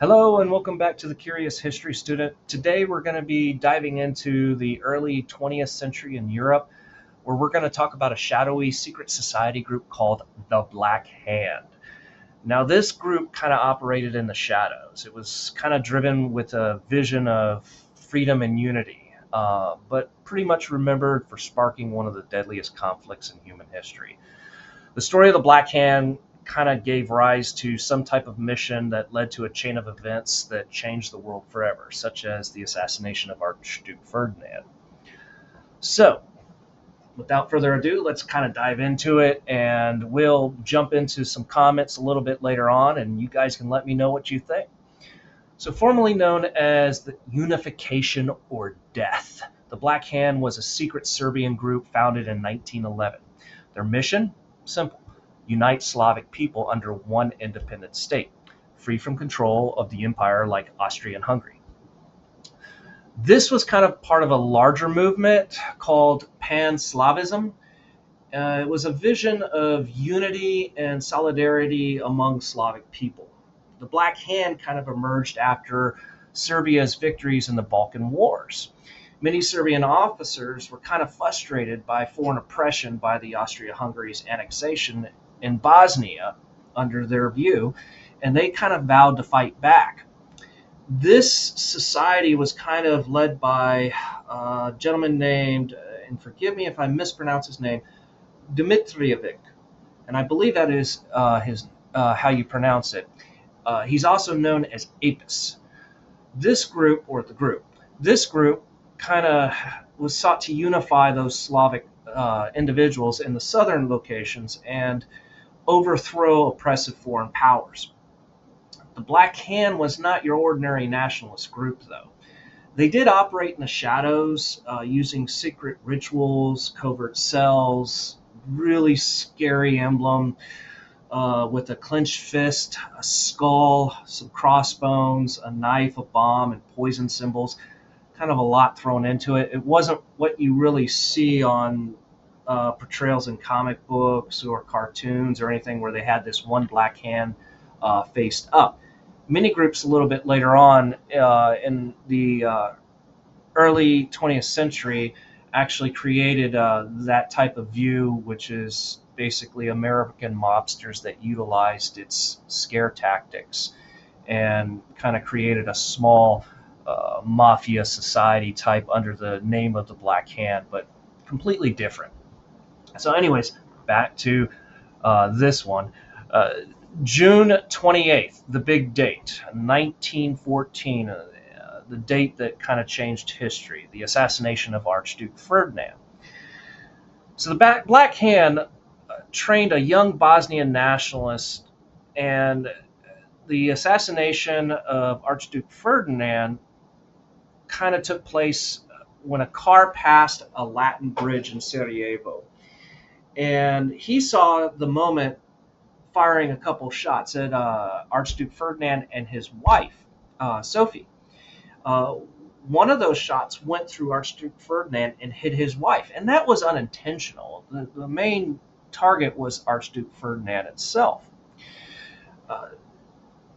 Hello and welcome back to the Curious History Student. Today we're going to be diving into the early 20th century in Europe, where we're going to talk about a shadowy secret society group called the Black Hand. Now, this group kind of operated in the shadows. It was kind of driven with a vision of freedom and unity, but pretty much remembered for sparking one of the deadliest conflicts in human history. The story of the Black Hand kind of gave rise to some type of mission that led to a chain of events that changed the world forever, such as the assassination of Archduke Ferdinand. So, without further ado, let's kind of dive into it, and we'll jump into some comments a little bit later on, and you guys can let me know what you think. So, formerly known as the Unification or Death, the Black Hand was a secret Serbian group founded in 1911. Their mission? Simple: unite Slavic people under one independent state, free from control of the empire like Austria and Hungary. This was kind of part of a larger movement called Pan-Slavism. It was a vision of unity and solidarity among Slavic people. The Black Hand kind of emerged after Serbia's victories in the Balkan Wars. Many Serbian officers were kind of frustrated by foreign oppression by the Austria-Hungary's annexation in Bosnia under their view, and they kind of vowed to fight back. This society was kind of led by a gentleman named, and forgive me if I mispronounce his name, Dmitrijevic, and I believe that is his how you pronounce it. He's also known as Apis. This group kind of was sought to unify those Slavic individuals in the southern locations and overthrow oppressive foreign powers. The Black Hand was not your ordinary nationalist group, though. They did operate in the shadows, using secret rituals, covert cells, really scary emblem with a clenched fist, a skull, some crossbones, a knife, a bomb, and poison symbols. Kind of a lot thrown into it. It wasn't what you really see on portrayals in comic books or cartoons or anything where they had this one Black Hand faced up. Many groups a little bit later on in the early 20th century actually created that type of view, which is basically American mobsters that utilized its scare tactics and kind of created a small mafia society type under the name of the Black Hand, but completely different. So anyways, back to this one. June 28th, the big date, 1914, the date that kind of changed history, the assassination of Archduke Ferdinand. So the Black Hand trained a young Bosnian nationalist, and the assassination of Archduke Ferdinand kind of took place when a car passed a Latin bridge in Sarajevo. And he saw the moment firing a couple shots at Archduke Ferdinand and his wife, Sophie. One of those shots went through Archduke Ferdinand and hit his wife, and that was unintentional. The main target was Archduke Ferdinand itself.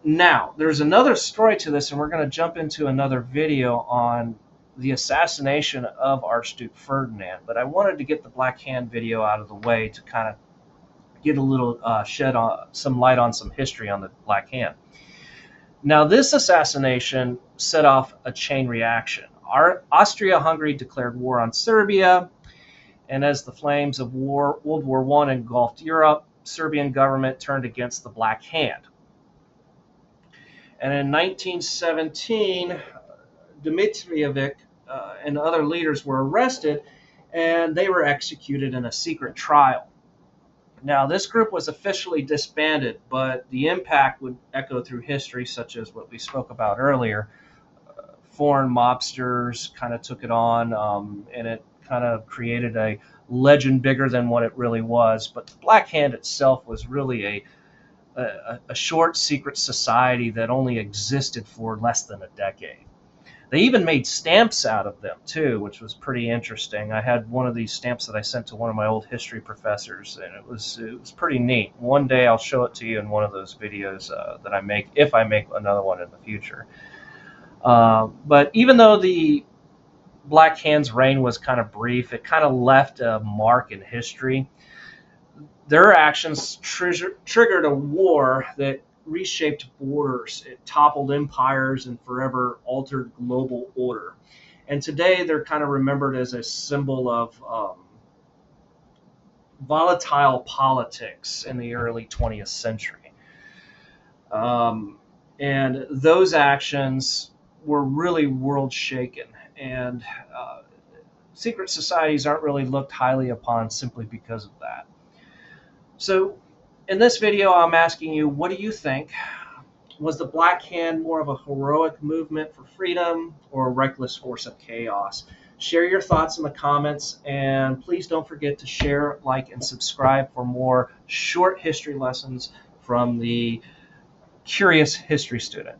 Now, there's another story to this, and we're going to jump into another video on the assassination of Archduke Ferdinand. But I wanted to get the Black Hand video out of the way to kind of get a little shed on some light on some history on the Black Hand. Now, this assassination set off a chain reaction. Austria-Hungary declared war on Serbia, and as the flames of World War I engulfed Europe, Serbian government turned against the Black Hand. And in 1917, Dmitrijevic and other leaders were arrested, and they were executed in a secret trial. Now, this group was officially disbanded, but the impact would echo through history, such as what we spoke about earlier. Foreign mobsters kind of took it on, and it kind of created a legend bigger than what it really was. But the Black Hand itself was really a short secret society that only existed for less than a decade. They even made stamps out of them too, which was pretty interesting. I had one of these stamps that I sent to one of my old history professors, and it was pretty neat. One day I'll show it to you in one of those videos that I make, if I make another one in the future. But even though the Black Hand's reign was kind of brief, it kind of left a mark in history. Their actions triggered a war that reshaped borders. It toppled empires and forever altered global order. And today they're kind of remembered as a symbol of volatile politics in the early 20th century. And those actions were really world shaken. And secret societies aren't really looked highly upon simply because of that. So in this video, I'm asking you, what do you think? Was the Black Hand more of a heroic movement for freedom or a reckless force of chaos? Share your thoughts in the comments, and please don't forget to share, like, and subscribe for more short history lessons from the curious history student.